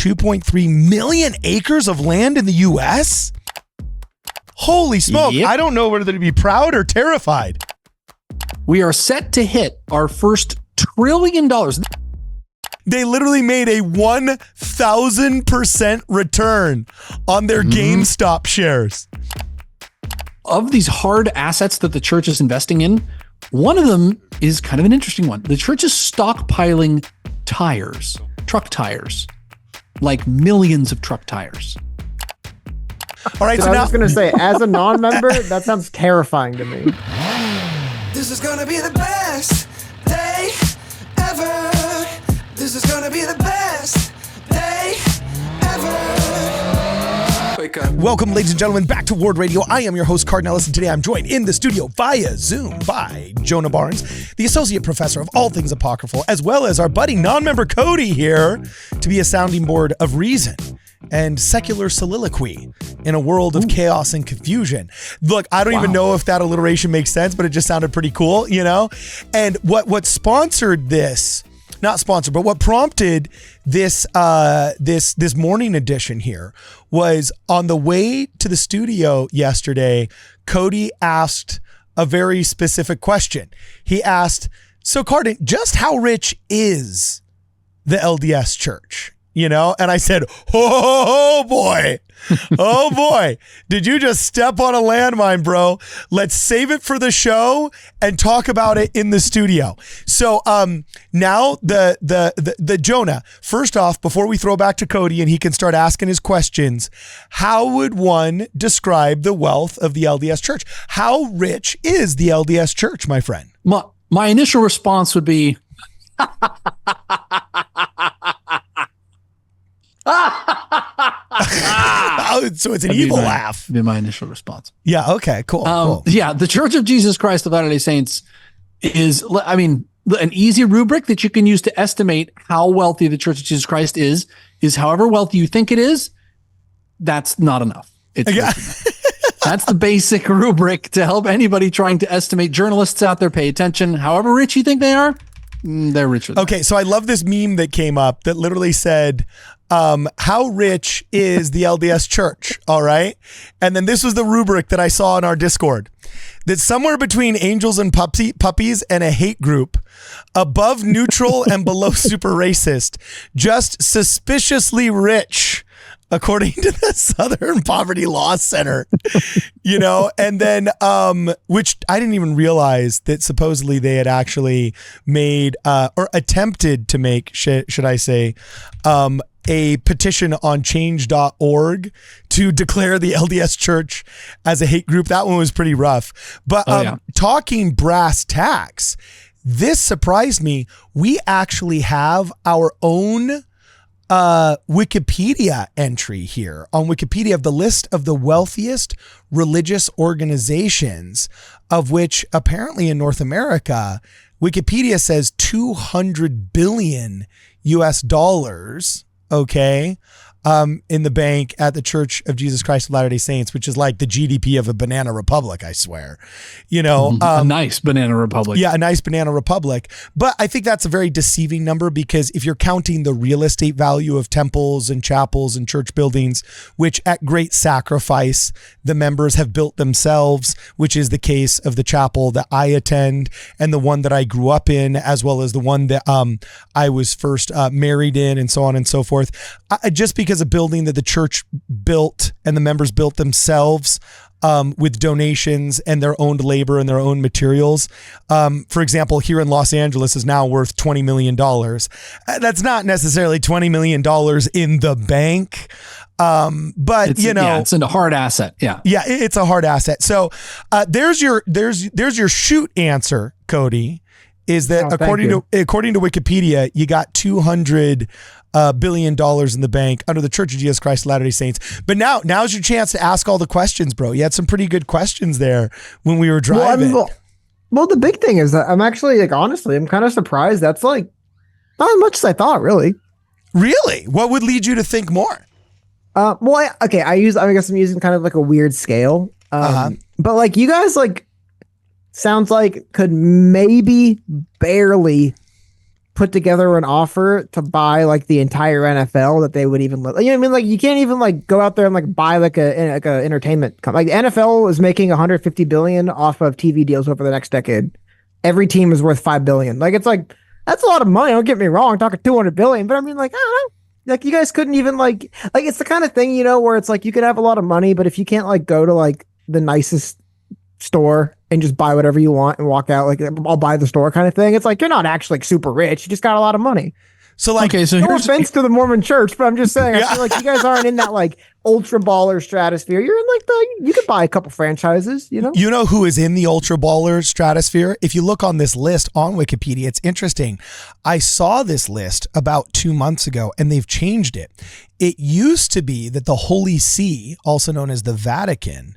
2.3 million acres of land in the U.S.? Holy smoke. Yep. I don't know whether to be proud or terrified. We are set to hit our first $1 trillion. They literally made a 1,000% return on their GameStop shares. Of these hard assets that the church is investing in, one of them is kind of an interesting one. The church is stockpiling tires, truck tires, like millions of truck tires. All right, So I was just going to say, as a non-member, that sounds terrifying to me. This is gonna be the best day ever. This is gonna be the best day ever. Wake up. Welcome, ladies and gentlemen, back to Ward Radio. I am your host, Cardinellis, and today I'm joined in the studio via Zoom by Jonah Barnes, the Associate Professor of all things apocryphal, as well as our buddy non-member Cody here to be a sounding board of reason and secular soliloquy in a world of chaos and confusion. Look, I don't even know if that alliteration makes sense, but it just sounded pretty cool, you know? And what sponsored this, not sponsored, but what prompted this this morning edition here was on the way to the studio yesterday, Cody asked a very specific question. He asked, so Cardin, just how rich is the LDS church? You know, and I said, oh boy, oh boy, did you just step on a landmine, bro? Let's save it for the show and talk about it in the studio. So now the Jonah, first off, before we throw back to Cody and he can start asking his questions, how would one describe the wealth of the LDS church? How rich is the LDS church, my friend? My initial response would be, So it's an evil laugh. Be my initial response. Yeah. Okay. Cool. Cool. Yeah. The Church of Jesus Christ of Latter-day Saints is, I mean, an easy rubric that you can use to estimate how wealthy the Church of Jesus Christ is however wealthy you think it is. That's not enough. It's enough. That's the basic rubric to help anybody trying to estimate. Journalists out there, pay attention. However rich you think they are, they're richer. Okay. So I love this meme that came up that literally said, how rich is the LDS church? All right. And then this was the rubric that I saw in our Discord, that somewhere between angels and puppies and a hate group, above neutral and below super racist, just suspiciously rich, according to the Southern Poverty Law Center, you know, and then, which I didn't even realize that supposedly they had actually made, or attempted to make, should I say, a petition on change.org to declare the LDS church as a hate group. That one was pretty rough. But talking brass tacks, this surprised me. We actually have our own Wikipedia entry here on Wikipedia of the list of the wealthiest religious organizations, of which apparently in North America, Wikipedia says 200 billion US dollars. Okay. In the bank at the Church of Jesus Christ of Latter-day Saints, which is like the GDP of a banana republic, I swear, you know, a nice banana republic. Yeah. A nice banana republic. But I think that's a very deceiving number, because if you're counting the real estate value of temples and chapels and church buildings, which at great sacrifice the members have built themselves, which is the case of the chapel that I attend and the one that I grew up in, as well as the one that I was first married in, and so on and so forth. Just because a building that the church built and the members built themselves with donations and their own labor and their own materials. For example, here in Los Angeles is now worth $20 million. That's not necessarily $20 million in the bank. But it's, you know, yeah, it's a hard asset. Yeah. Yeah. It's a hard asset. So there's your shoot answer, Cody, is that according to Wikipedia, you got $200 billion in the bank under the Church of Jesus Christ of Latter-day Saints. But now's your chance to ask all the questions, bro. You had some pretty good questions there when we were driving. Well, the big thing is that I'm actually, like, honestly, I'm kind of surprised. That's like not as much as I thought, really. Really? What would lead you to think more? I guess I'm using kind of like a weird scale. But like you guys, like, sounds like could maybe barely put together an offer to buy like the entire NFL that they would even you know what I mean? Like you can't even like go out there and like buy like a entertainment like the NFL is making 150 billion off of TV deals over the next decade. Every team is worth 5 billion. Like it's like that's a lot of money. Don't get me wrong, I'm talking 200 billion, but I mean like I don't know. Like you guys couldn't even like it's the kind of thing, you know, where it's like you could have a lot of money, but if you can't like go to like the nicest store and just buy whatever you want and walk out like I'll buy the store kind of thing. It's like you're not actually like super rich. You just got a lot of money. So like, okay, so no here's offense to the Mormon church, but I'm just saying I feel like you guys aren't in that like ultra baller stratosphere. You're in like you could buy a couple franchises, you know? You know who is in the ultra baller stratosphere? If you look on this list on Wikipedia, it's interesting. I saw this list about 2 months ago and they've changed it. It used to be that the Holy See, also known as the Vatican,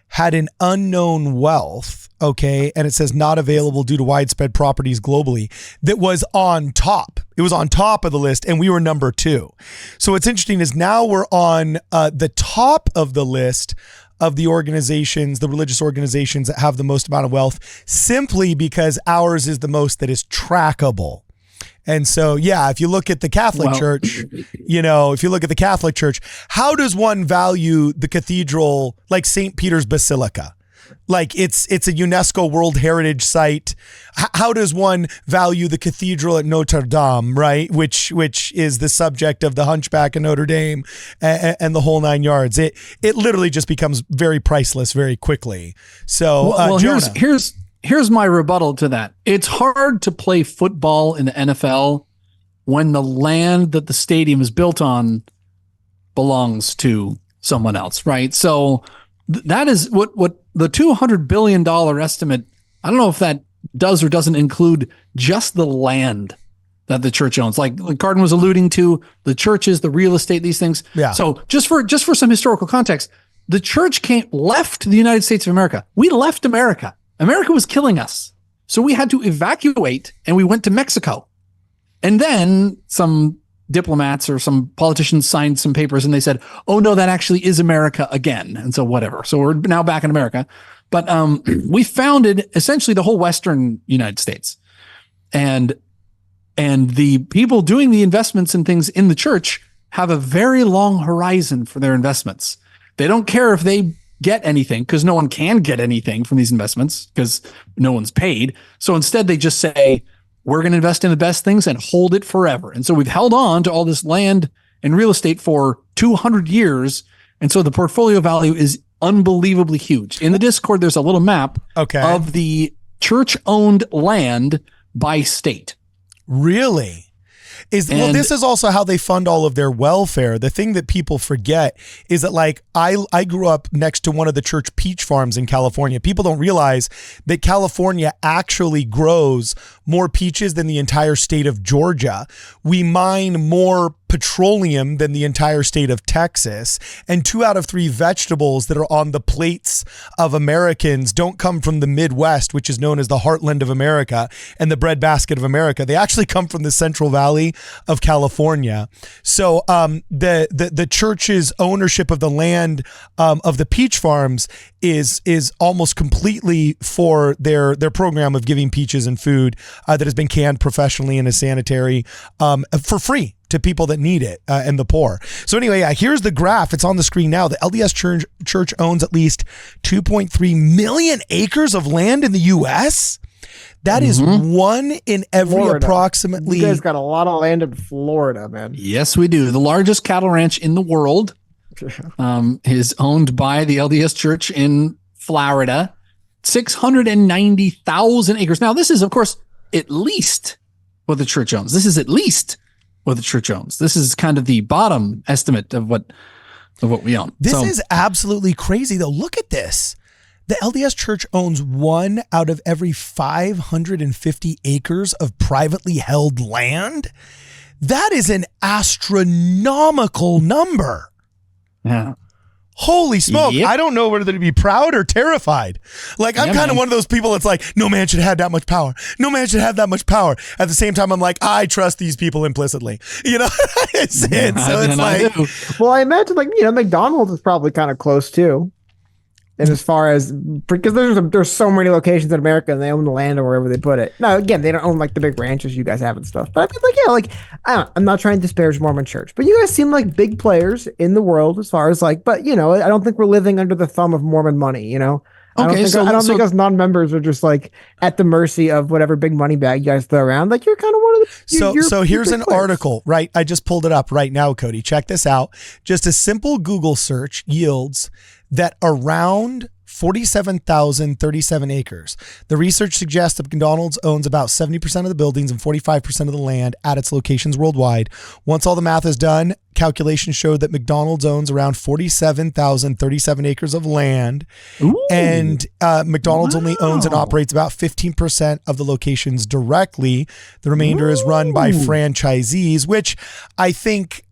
had an unknown wealth, okay, and it says not available due to widespread properties globally, that was on top. It was on top of the list, and we were number 2. So what's interesting is now we're on the top of the list of the organizations, the religious organizations that have the most amount of wealth, simply because ours is the most that is trackable. And so, yeah, if you look at the Catholic Church, you know, if you look at the Catholic Church, how does one value the cathedral like St. Peter's Basilica? Like it's a UNESCO World Heritage Site. How does one value the cathedral at Notre Dame, right? Which is the subject of the Hunchback of Notre Dame and the whole 9 yards. It literally just becomes very priceless very quickly. So, Here's my rebuttal to that. It's hard to play football in the NFL when the land that the stadium is built on belongs to someone else, right? So that is what the $200 billion estimate, I don't know if that does or doesn't include just the land that the church owns. Like Cardin was alluding to, the churches, the real estate, these things. Yeah. So just for some historical context, the church left the United States of America. We left America. America was killing us. So we had to evacuate and we went to Mexico. And then some diplomats or some politicians signed some papers and they said, oh no, that actually is America again. And so whatever. So we're now back in America. But we founded essentially the whole Western United States. And the people doing the investments and things in the church have a very long horizon for their investments. They don't care if they get anything because no one can get anything from these investments because no one's paid. So instead they just say, we're going to invest in the best things and hold it forever. And so we've held on to all this land and real estate for 200 years. And so the portfolio value is unbelievably huge. In the Discord, there's a little map of the church-owned land by state. Really? Well, this is also how they fund all of their welfare. The thing that people forget is that, like, I grew up next to one of the church peach farms in California. People don't realize that California actually grows more peaches than the entire state of Georgia. We mine more petroleum than the entire state of Texas, and 2 out of 3 vegetables that are on the plates of Americans don't come from the Midwest, which is known as the heartland of America and the breadbasket of America. They actually come from the Central Valley of California. So the church's ownership of the land of the peach farms is almost completely for their program of giving peaches and food that has been canned professionally in a sanitary for free to people that need it and the poor. So anyway, here's the graph. It's on the screen now. The LDS Church owns at least 2.3 million acres of land in the U.S. That is 1 in every Florida. approximately. You guys got a lot of land in Florida, man. Yes, we do. The largest cattle ranch in the world is owned by the LDS Church in Florida. 690,000 acres. Now, this is, of course, at least what the church owns. This is at least what the church owns. This is kind of the bottom estimate of what we own. This is absolutely crazy, though. Look at this. The LDS Church owns 1 out of every 550 acres of privately held land. That is an astronomical number. Yeah. Holy smoke. Yep. I don't know whether to be proud or terrified. Like, I'm kind of one of those people that's like, no man should have that much power. No man should have that much power. At the same time, I'm like, I trust these people implicitly. You know? Well, I imagine, like, you know, McDonald's is probably kind of close too. And as far as, because there's so many locations in America and they own the land or wherever they put it. Now, again, they don't own like the big ranches you guys have and stuff. But I mean, like, yeah, like, I don't know, I'm not trying to disparage Mormon Church, but you guys seem like big players in the world as far as like, but you know, I don't think we're living under the thumb of Mormon money, you know? I don't think us non-members are just like at the mercy of whatever big money bag you guys throw around. Like you're kind of one of the. So here's an article, right? I just pulled it up right now, Cody. Check this out. Just a simple Google search yields that around 47,037 acres. The research suggests that McDonald's owns about 70% of the buildings and 45% of the land at its locations worldwide. Once all the math is done, calculations show that McDonald's owns around 47,037 acres of land. Ooh, and McDonald's only owns and operates about 15% of the locations directly. The remainder is run by franchisees, which I think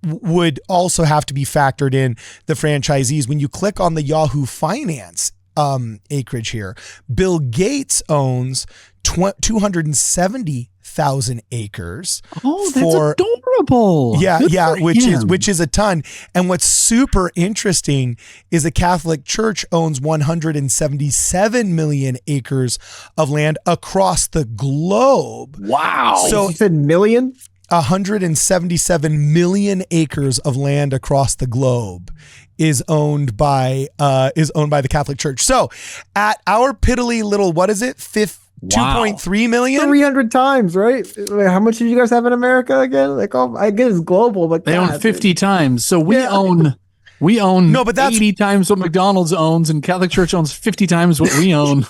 would also have to be factored in the franchisees. When you click on the Yahoo Finance acreage here, Bill Gates owns 270,000 acres. Oh, that's adorable. Yeah, Good yeah, for which is a ton. And what's super interesting is the Catholic Church owns 177 million acres of land across the globe. Wow. So you said million? 177 million acres of land across the globe is owned by the Catholic Church. So at our piddly little, what is it? 2.3 million? 300 times, right? Wait, how much did you guys have in America again? Like, oh, I guess it's global, but they own 50 times. So we own no, but that's 80 times what McDonald's owns, and Catholic Church owns 50 times what we own.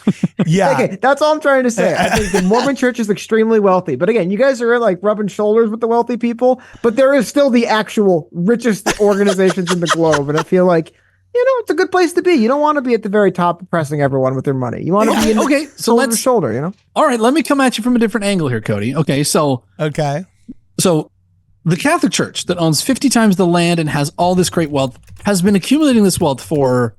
Yeah. Okay, that's all I'm trying to say. I think the Mormon Church is extremely wealthy. But again, you guys are like rubbing shoulders with the wealthy people, but there is still the actual richest organizations in the globe. And I feel like, you know, it's a good place to be. You don't want to be at the very top oppressing everyone with their money. You want to be in shoulder to shoulder, you know? All right, let me come at you from a different angle here, Cody. Okay, so the Catholic Church that owns 50 times the land and has all this great wealth has been accumulating this wealth for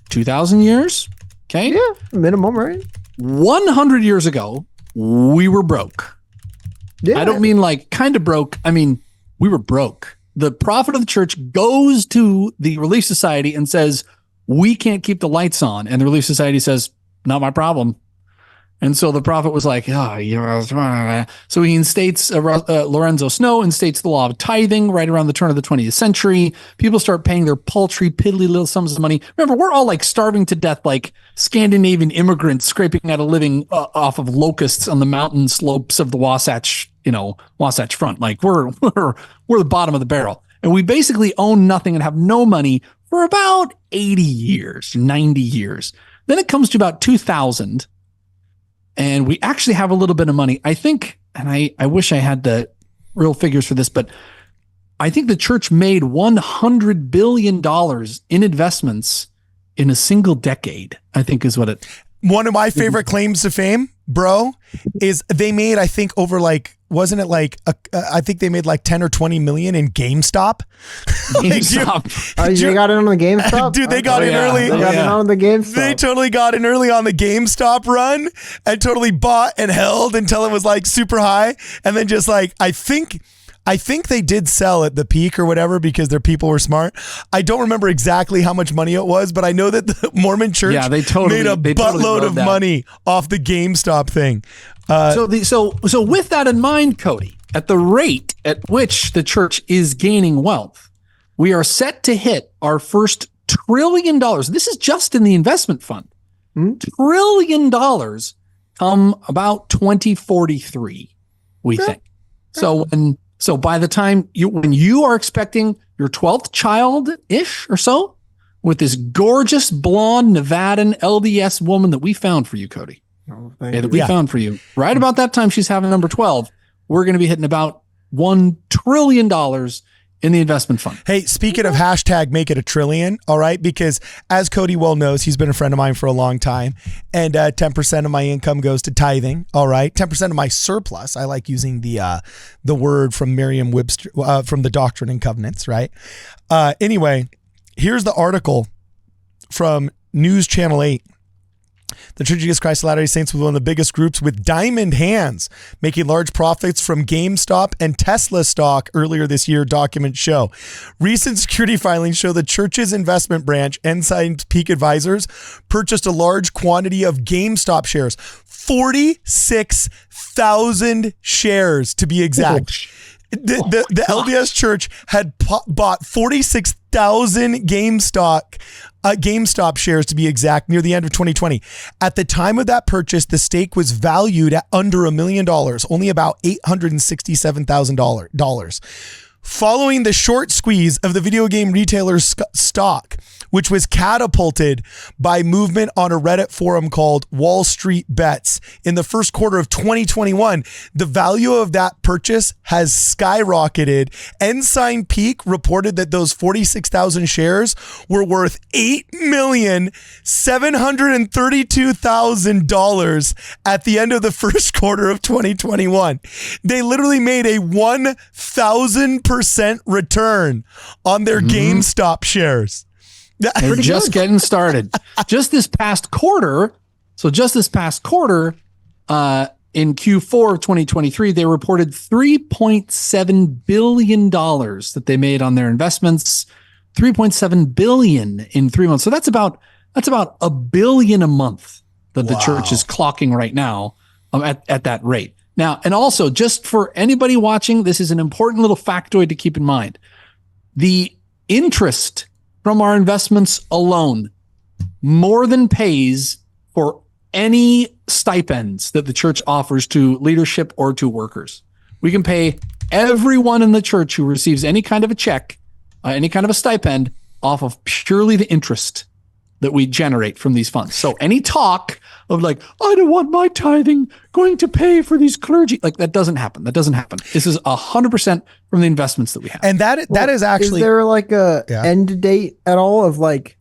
2,000 years. Okay. Yeah, minimum, right? 100 years ago, we were broke. Yeah. I don't mean like kind of broke. I mean, we were broke. The prophet of the church goes to the Relief Society and says, we can't keep the lights on. And the Relief Society says, not my problem. And so the prophet was like, so he instates, Lorenzo Snow instates the law of tithing right around the turn of the 20th century. People start paying their paltry, piddly little sums of money. Remember, we're all like starving to death, like Scandinavian immigrants scraping out a living off of locusts on the mountain slopes of the Wasatch Front. Like we're the bottom of the barrel. And we basically own nothing and have no money for about 80 years, 90 years. Then it comes to about 2000. And we actually have a little bit of money. I think, and I wish I had the real figures for this, but I think the church made $100 billion in investments in a single decade, I think is what it. One of my favorite claims to fame, bro, is they made, I think, over like, wasn't it like, I think they made like 10 or 20 million in GameStop. GameStop. You got in on the GameStop? Dude, they got in early. They got in on the GameStop. They totally got in early on the GameStop run and totally bought and held until it was like super high. And then just like, I think they did sell at the peak or whatever because their people were smart. I don't remember exactly how much money it was, but I know that the Mormon Church made a buttload of money off the GameStop thing. So with that in mind, Cody, at the rate at which the church is gaining wealth, we are set to hit our first $1 trillion. This is just in the investment fund. $1 trillion come about 2043, we think. So by the time when you are expecting your 12th child-ish or so, with this gorgeous blonde Nevadan LDS woman that we found for you, Cody. Found for you. Right about that time she's having number 12, we're going to be hitting about $1 trillion in the investment fund. Hey, speaking of hashtag make it a trillion, all right, because as Cody well knows, he's been a friend of mine for a long time, and 10% of my income goes to tithing, all right? 10% of my surplus, I like using the word from Merriam-Webster, from the Doctrine and Covenants, right? Anyway, here's the article from News Channel 8. The Church of Jesus Christ of Latter-day Saints was one of the biggest groups with diamond hands, making large profits from GameStop and Tesla stock earlier this year, documents show. Recent security filings show the church's investment branch, Ensign Peak Advisors, purchased a large quantity of GameStop shares, 46,000 shares to be exact. The LDS Church had bought 46,000 GameStop shares to be exact near the end of 2020. At the time of that purchase, the stake was valued at under $1 million, only about $867,000. Following the short squeeze of the video game retailer's stock, which was catapulted by movement on a Reddit forum called Wall Street Bets in the first quarter of 2021, the value of that purchase has skyrocketed. Ensign Peak reported that those 46,000 shares were worth $8,732,000 at the end of the first quarter of 2021. They literally made a 1,000% return on their GameStop shares. They're just getting started. Just this past quarter, in Q4 of 2023, they reported $3.7 billion that they made on their investments, $3.7 billion in 3 months. So that's about $1 billion a month that the church is clocking right now at that rate. Now, and also just for anybody watching, this is an important little factoid to keep in mind. The interest from our investments alone more than pays for any stipends that the church offers to leadership or to workers. We can pay everyone in the church who receives any kind of a check, any kind of a stipend off of purely the interest that we generate from these funds. So any talk of like, I don't want my tithing going to pay for these clergy, like that doesn't happen. This is 100% from the investments that we have. And that is actually, is there like a end date at all of like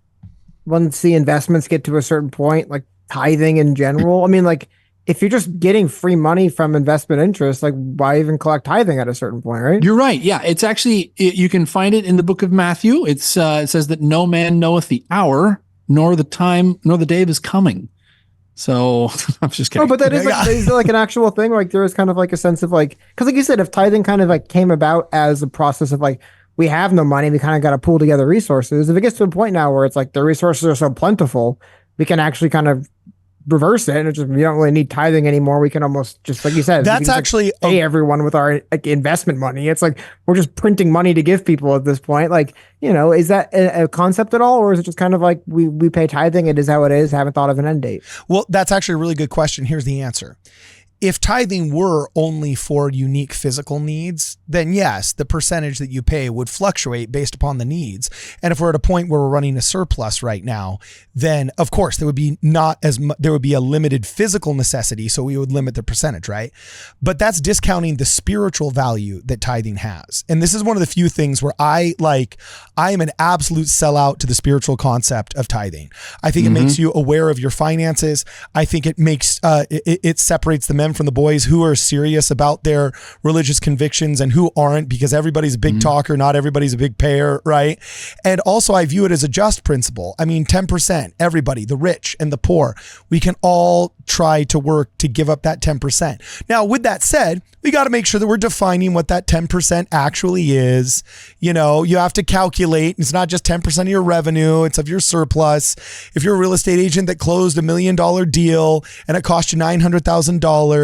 once the investments get to a certain point, like tithing in general? I mean, like if you're just getting free money from investment interest, like why even collect tithing at a certain point, right? You're right. Yeah, it's actually, you can find it in the book of Matthew. It says that no man knoweth the hour, nor the time, nor the day of his coming. So I'm just kidding. Oh, but that is like an actual thing. Like there is kind of like a sense of like, because like you said, if tithing kind of like came about as a process of like, we have no money, we kind of got to pull together resources. If it gets to a point now where it's like the resources are so plentiful, we can actually kind of reverse it, and it's just, we don't really need tithing anymore. We can almost just, like you said, that's actually pay everyone with our like investment money. It's like we're just printing money to give people at this point. Like, you know, is that a concept at all, or is it just kind of like we pay tithing? It is how it is. Haven't thought of an end date. Well, that's actually a really good question. Here's the answer. If tithing were only for unique physical needs, then yes, the percentage that you pay would fluctuate based upon the needs. And if we're at a point where we're running a surplus right now, then of course there would be there would be a limited physical necessity, so we would limit the percentage, right? But that's discounting the spiritual value that tithing has. And this is one of the few things where I am an absolute sellout to the spiritual concept of tithing. I think it makes you aware of your finances. I think it makes it separates the men from the boys who are serious about their religious convictions and who aren't, because everybody's a big talker, not everybody's a big payer, right? And also I view it as a just principle. I mean, 10%, everybody, the rich and the poor, we can all try to work to give up that 10%. Now, with that said, we got to make sure that we're defining what that 10% actually is. You know, you have to calculate. It's not just 10% of your revenue, it's of your surplus. If you're a real estate agent that closed $1 million deal and it cost you $900,000,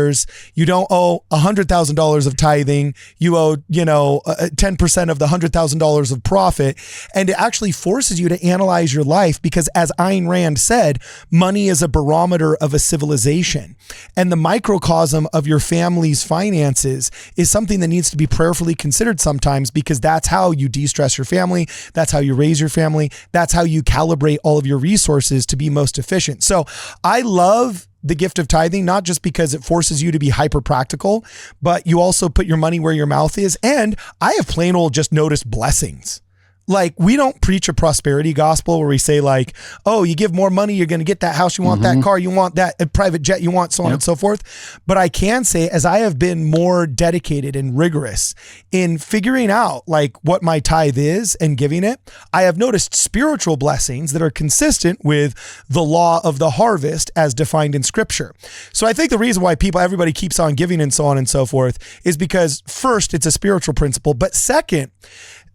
you don't owe $100,000 of tithing. You owe, 10% of the $100,000 of profit. And it actually forces you to analyze your life, because as Ayn Rand said, money is a barometer of a civilization. And the microcosm of your family's finances is something that needs to be prayerfully considered sometimes, because that's how you de-stress your family. That's how you raise your family. That's how you calibrate all of your resources to be most efficient. So I love the gift of tithing, not just because it forces you to be hyper practical, but you also put your money where your mouth is. And I have plain old just noticed blessings. Like, we don't preach a prosperity gospel where we say like, oh, you give more money, you're going to get that house, you want that car, you want that private jet, you want so on and so forth. But I can say, as I have been more dedicated and rigorous in figuring out like what my tithe is and giving it, I have noticed spiritual blessings that are consistent with the law of the harvest as defined in scripture. So I think the reason why everybody keeps on giving and so on and so forth is because first, it's a spiritual principle, but second,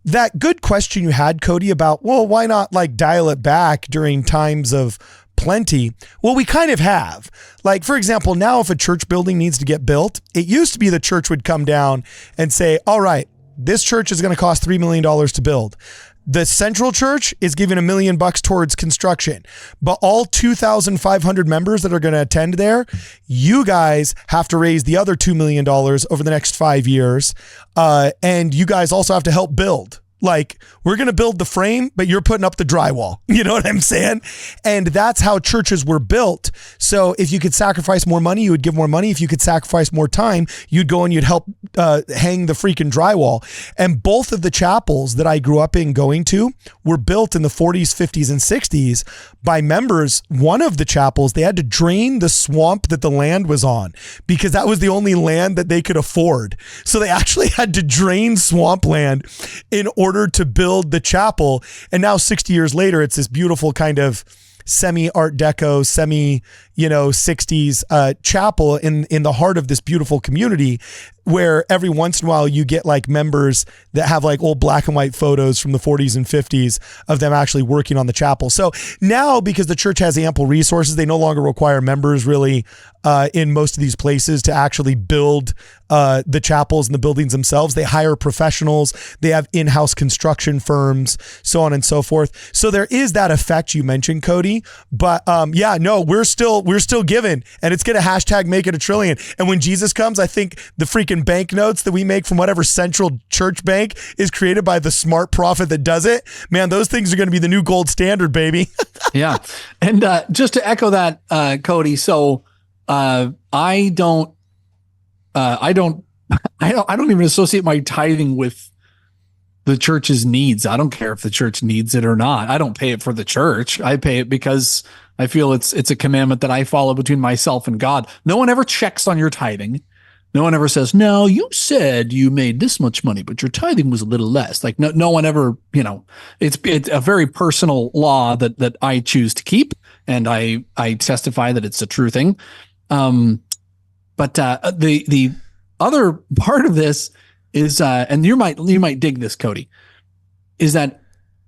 that good question you had, Cody, about, well, why not like dial it back during times of plenty? Well, we kind of have. Like, for example, now if a church building needs to get built, it used to be the church would come down and say, all right, this church is going to cost $3 million to build. The central church is giving $1 million towards construction, but all 2,500 members that are going to attend there, you guys have to raise the other $2 million over the next 5 years. And you guys also have to help build. Like, we're going to build the frame, but you're putting up the drywall. You know what I'm saying? And that's how churches were built. So if you could sacrifice more money, you would give more money. If you could sacrifice more time, you'd go and you'd help hang the freaking drywall. And both of the chapels that I grew up in going to were built in the 40s, 50s, and 60s by members. One of the chapels, they had to drain the swamp that the land was on because that was the only land that they could afford. So they actually had to drain swampland in order to build the chapel. And now 60 years later, it's this beautiful kind of semi Art Deco, semi, 60s chapel in the heart of this beautiful community, where every once in a while you get like members that have like old black and white photos from the 40s and 50s of them actually working on the chapel. So now, because the church has ample resources, they no longer require members really in most of these places to actually build the chapels and the buildings themselves. They hire professionals. They have in-house construction firms, so on and so forth. So there is that effect you mentioned, Cody. But we're still giving, and it's going to hashtag make it a trillion. And when Jesus comes, I think the freaking banknotes that we make from whatever central church bank is created by the smart prophet that does it, man, those things are going to be the new gold standard, baby. Yeah. And just to echo that, Cody, so I don't even associate my tithing with the church's needs. I don't care if the church needs it or not. I don't pay it for the church. I pay it because I feel it's a commandment that I follow between myself and God. No one ever checks on your tithing. No one ever says, no, you said you made this much money, but your tithing was a little less. Like no one ever, it's a very personal law that I choose to keep. And I testify that it's a true thing. But the other part of this is, and you might dig this, Cody, is that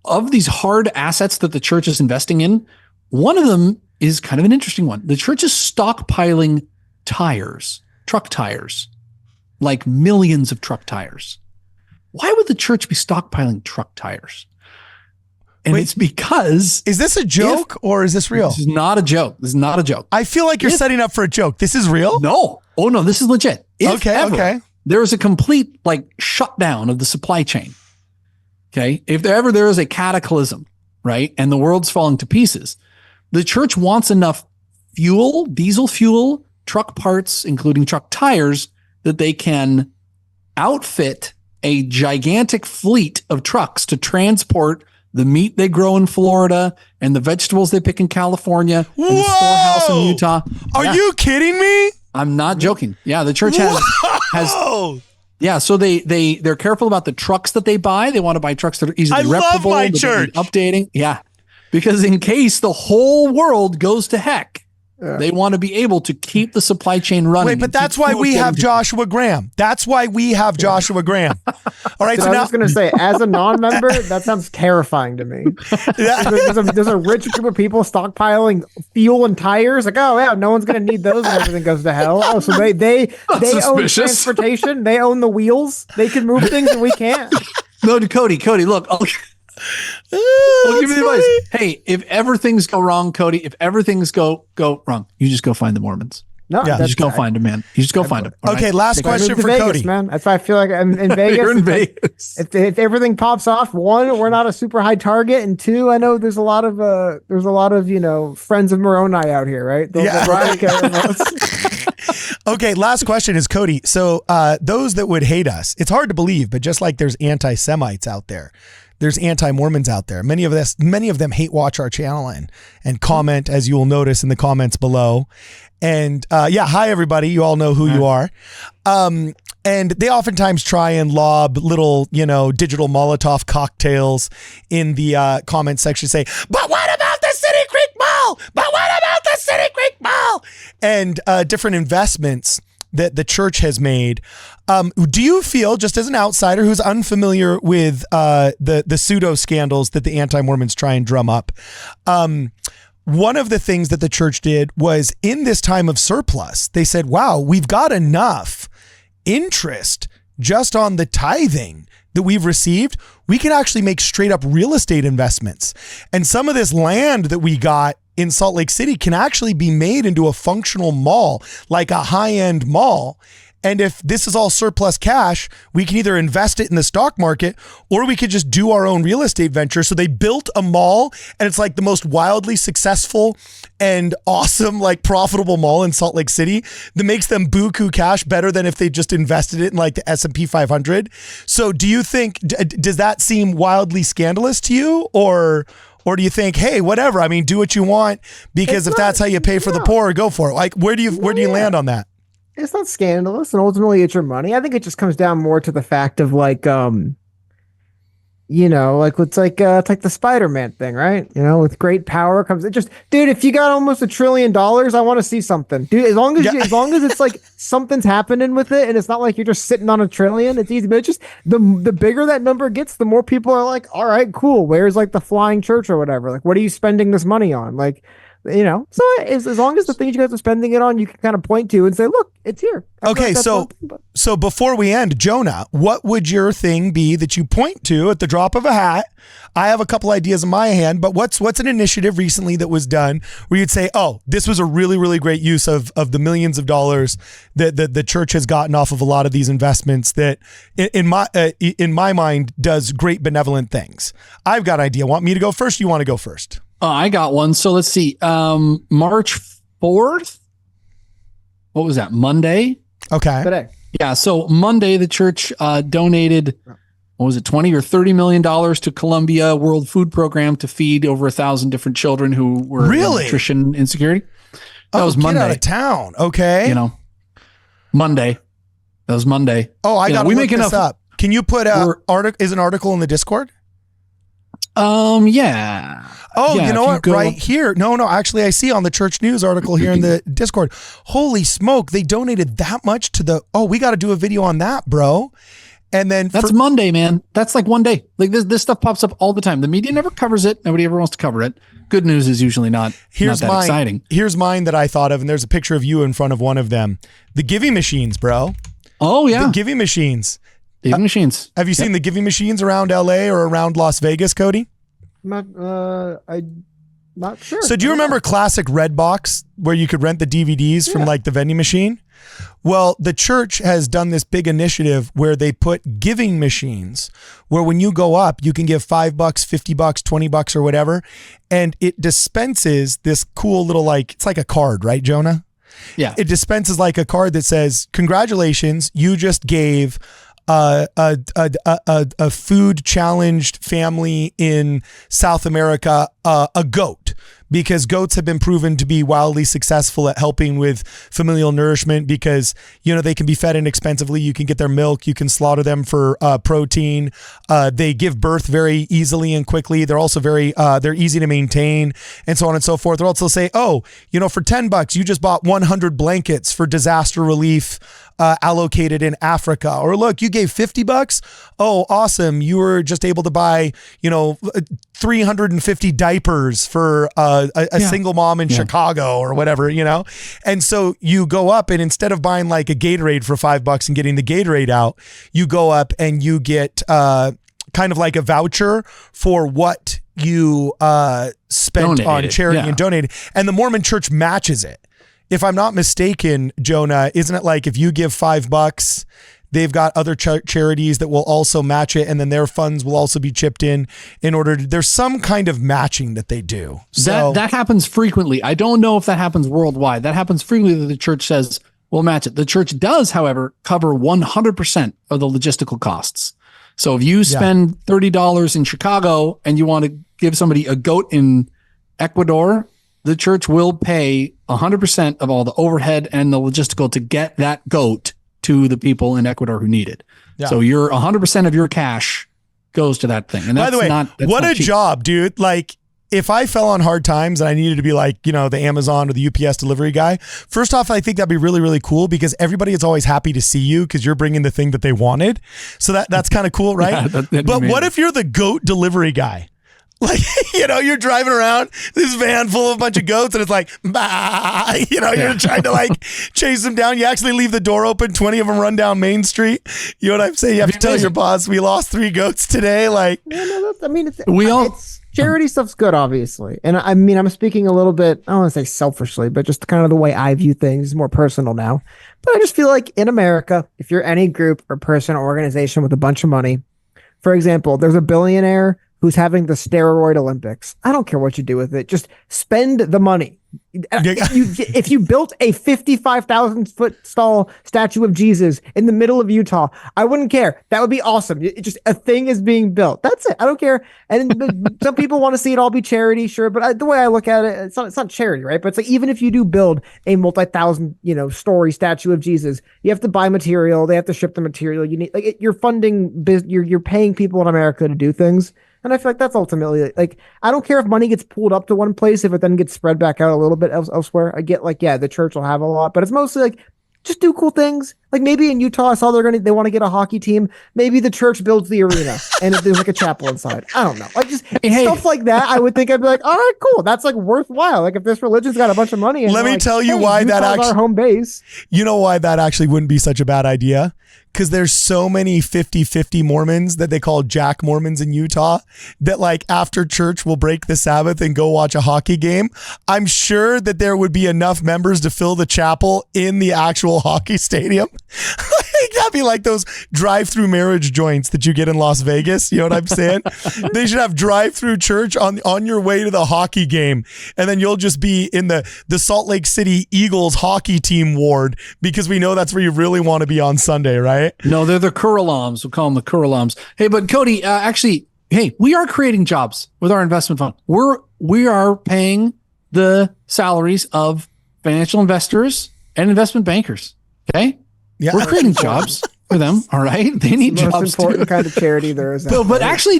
of these hard assets that the church is investing in, one of them is kind of an interesting one. The church is stockpiling tires, truck tires, like millions of truck tires. Why would the church be stockpiling truck tires? And it's because... Is this a joke or is this real? This is not a joke. I feel like you're setting up for a joke. This is real? No. Oh, no, this is legit. Okay. There is a complete shutdown of the supply chain. Okay. If there is a cataclysm, right, and the world's falling to pieces, the church wants enough fuel, diesel fuel, truck parts, including truck tires, that they can outfit a gigantic fleet of trucks to transport the meat they grow in Florida and the vegetables they pick in California and the storehouse in Utah. Are you kidding me? I'm not joking. Yeah, the church has yeah, so they're careful about the trucks that they buy. They want to buy trucks that are easily replicable. I love my church. Updating. Yeah. Because in case the whole world goes to heck, they want to be able to keep the supply chain running. Wait, but that's why we have Joshua Graham. That's why we have Joshua Graham. All right. So I was going to say, as a non-member, that sounds terrifying to me. There's a rich group of people stockpiling fuel and tires. Like, oh yeah, no one's going to need those when everything goes to hell. Oh, so they own transportation. They own the wheels. They can move things and we can't. No, Cody, look. I'll give you the advice. Hey, if ever things go wrong, Cody, if ever things go wrong, you just go find the Mormons. No, you just go find them, man. You just go find them. Okay, last question for Vegas, Cody. Man, that's why I feel like I'm in Vegas. You're in Vegas. If everything pops off, one, we're not a super high target, and two, I know there's a lot of friends of Moroni out here, right? They'll right. Okay, last question is Cody. So those that would hate us, it's hard to believe, but just like there's anti-Semites out there, there's anti-Mormons out there. Many of them hate watch our channel and comment, as you will notice in the comments below. And hi everybody, you all know who you are. And they oftentimes try and lob little, digital Molotov cocktails in the comment section, say, but what about the City Creek Mall? But what about the City Creek Mall? And different investments that the church has made. Do you feel, just as an outsider who's unfamiliar with the pseudo scandals that the anti-Mormons try and drum up, one of the things that the church did was, in this time of surplus, they said, wow, we've got enough interest just on the tithing that we've received. We can actually make straight up real estate investments. And some of this land that we got in Salt Lake City can actually be made into a functional mall, like a high-end mall. And if this is all surplus cash, we can either invest it in the stock market or we could just do our own real estate venture. So they built a mall, and it's like the most wildly successful and awesome, like profitable mall in Salt Lake City that makes them buku cash better than if they just invested it in like the S&P 500. So do you think, does that seem wildly scandalous to you, or do you think, hey, whatever, I mean, do what you want, because if that's how you pay for the poor, go for it. Like, where do you land on that? It's not scandalous, and ultimately it's your money. I think it just comes down more to the fact of like, it's like the Spider-Man thing, right? With great power comes, dude, if you got almost $1 trillion, I want to see something, dude. As long as it's like something's happening with it, and it's not like you're just sitting on $1 trillion, it's easy. But it's just the bigger that number gets, the more people are like, all right, cool. Where's like the flying church or whatever? Like, what are you spending this money on? Like, so as long as the things you guys are spending it on, you can kind of point to and say, look, it's here. Okay, so before we end, Jonah, what would your thing be that you point to at the drop of a hat? I have a couple ideas in my hand, but what's an initiative recently that was done where you'd say, oh, this was a really, really great use of the millions of dollars that the church has gotten off of a lot of these investments that in my mind does great benevolent things. I've got an idea. Want me to go first? You want to go first? I got one. So let's see. March 4th. What was that? Monday? Okay. Today. Yeah. So Monday, the church donated, what was it, $20 or $30 million to Columbia World Food Program to feed over 1,000 different children who were nutrition insecurity. That was Monday. Get out of town. Okay. Monday. That was Monday. Oh, I got to look this up. Can you put an article in the Discord? Yeah. Oh, you know what? Right here. No, actually, I see on the church news article here in the Discord. Holy smoke. They donated that much to we got to do a video on that, bro. And then that's Monday, man. That's like one day. Like this stuff pops up all the time. The media never covers it. Nobody ever wants to cover it. Good news is usually not that exciting. Here's mine that I thought of, and there's a picture of you in front of one of them. The giving machines, bro. Oh, yeah. The giving machines. Giving machines. Have you seen the giving machines around LA or around Las Vegas, Cody? I'm not sure. So do you remember classic Redbox where you could rent the DVDs from like the vending machine? Well, the church has done this big initiative where they put giving machines where when you go up, you can give $5, $50, $20 or whatever. And it dispenses this cool little, it's like a card, right, Jonah? Yeah. It dispenses like a card that says, congratulations, you just gave a food challenged family in South America a goat, because goats have been proven to be wildly successful at helping with familial nourishment because, they can be fed inexpensively. You can get their milk. You can slaughter them for protein. They give birth very easily and quickly. They're also they're easy to maintain, and so on and so forth. They'll also say, for $10, you just bought 100 blankets for disaster relief allocated in Africa. Or look, you gave $50. Oh, awesome. You were just able to buy, 350 diapers for a single mom in Chicago or whatever, And so you go up, and instead of buying like a Gatorade for $5 and getting the Gatorade out, you go up and you get kind of like a voucher for what you spent on charity and donated. And the Mormon church matches it. If I'm not mistaken, Jonah, isn't it like if you give $5, they've got other charities that will also match it, and then their funds will also be chipped in order to, there's some kind of matching that they do. So that happens frequently. I don't know if that happens worldwide. That happens frequently that the church says, will match it. The church does, however, cover 100% of the logistical costs. So if you spend $30 in Chicago and you want to give somebody a goat in Ecuador, the church will pay 100% of all the overhead and the logistical to get that goat to the people in Ecuador who need it. Yeah. So your 100% of your cash goes to that thing. And that's, by the way, what a job, dude. Like, if I fell on hard times and I needed to be like, the Amazon or the UPS delivery guy, first off, I think that'd be really, really cool because everybody is always happy to see you because you're bringing the thing that they wanted. So that's kind of cool, right? But what if you're the goat delivery guy? Like, you're driving around this van full of a bunch of goats and it's like, bah, you're trying to like chase them down. You actually leave the door open. 20 of them run down Main Street. You know what I'm saying? You have to tell your boss, we lost 3 goats today. Like, it's charity stuff's good, obviously. And I mean, I'm speaking a little bit, I don't want to say selfishly, but just kind of the way I view things is more personal now. But I just feel like in America, if you're any group or person or organization with a bunch of money, for example, there's a billionaire who's having the steroid Olympics. I don't care what you do with it. Just spend the money. If you built a 55,000 foot tall statue of Jesus in the middle of Utah, I wouldn't care. That would be awesome. Just a thing is being built. That's it. I don't care. And some people want to see it all be charity, sure. But the way I look at it, it's not charity, right? But it's like, even if you do build a multi-thousand, story statue of Jesus, you have to buy material. They have to ship the material. You need, like, you're funding, you're paying people in America to do things. And I feel like that's ultimately, like, I don't care if money gets pulled up to one place, if it then gets spread back out a little bit elsewhere. I get, like, yeah, the church will have a lot, but it's mostly like, just do cool things. Like, maybe in Utah, I saw they want to get a hockey team. Maybe the church builds the arena and there's like a chapel inside. I don't know. Like, just stuff like that. I would think I'd be like, all right, cool. That's like worthwhile. Like, if this religion's got a bunch of money. And let me tell you why that actually, our home base. You know why that actually wouldn't be such a bad idea? Because there's so many 50-50 Mormons that they call Jack Mormons in Utah that, like, after church will break the Sabbath and go watch a hockey game. I'm sure that there would be enough members to fill the chapel in the actual hockey stadium. That'd be like those drive-through marriage joints that you get in Las Vegas. You know what I'm saying? They should have drive-through church on your way to the hockey game. And then you'll just be in the Salt Lake City Eagles hockey team ward because we know that's where you really want to be on Sunday, right? No, they're the Kuralams. We'll call them the Kuralams. Hey, but Cody, we are creating jobs with our investment fund. We are paying the salaries of financial investors and investment bankers. Okay? Yeah. We're creating jobs for them. All right. They need jobs. Most important kind of charity there is. But actually,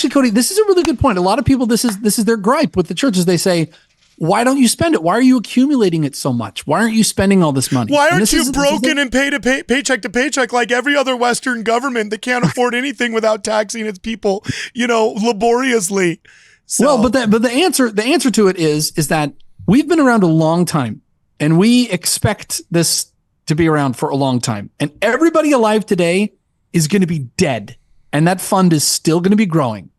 Cody, this is a really good point. A lot of people, this is their gripe with the churches. They say, why don't you spend it? Why are you accumulating it so much? Why aren't you spending all this money? Why aren't you broken and paycheck to paycheck like every other Western government that can't afford anything without taxing its people, laboriously? So. Well, but the answer to it is that we've been around a long time, and we expect this to be around for a long time. And everybody alive today is going to be dead, and that fund is still going to be growing.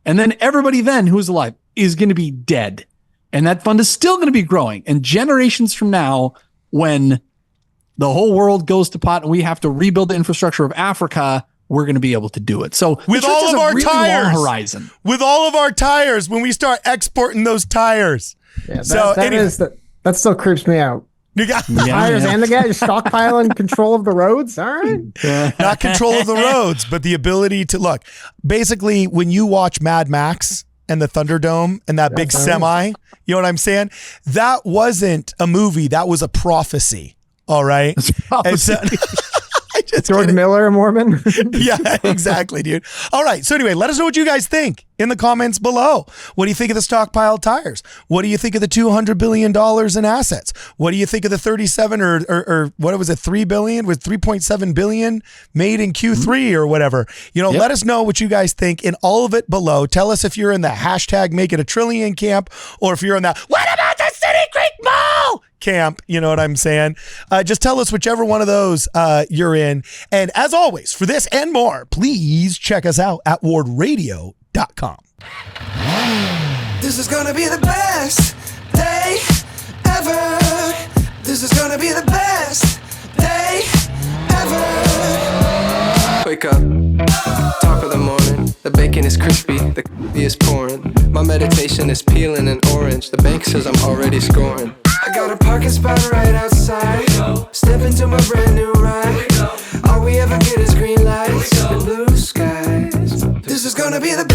And then everybody then who is alive is going to be dead. And that fund is still going to be growing. And generations from now, when the whole world goes to pot and we have to rebuild the infrastructure of Africa, we're going to be able to do it. So with all of our tires, horizon. With all of our tires, when we start exporting those tires. Yeah, that still creeps me out. Tires and the guy just stockpiling control of the roads. All right. Not control of the roads, but the ability to look. Basically, when you watch Mad Max and the Thunderdome and that big semi, you know what I'm saying? That wasn't a movie. That was a prophecy. All right. George Miller, a Mormon. Yeah, exactly, dude. All right. So anyway, let us know what you guys think in the comments below. What do you think of the stockpiled tires? What do you think of the $200 billion in assets? What do you think of the 37 or what was it, 3 billion with 3.7 billion made in Q3 or whatever? Let us know what you guys think in all of it below. Tell us if you're in the hashtag make it a trillion camp or if you're in that, what about the City Creek Mall camp? You know what I'm saying? Just tell us whichever one of those you're in. And as always, for this and more, please check us out at wardradio.com. This is gonna be the best day ever. This is gonna be the best day ever. Wake up, top of the morning. The bacon is crispy, the coffee is pouring. My meditation is peeling an orange. The bank says I'm already scoring. I got a parking spot right outside. Step into my brand new ride. All we ever get is green lights and blue skies. This is gonna be the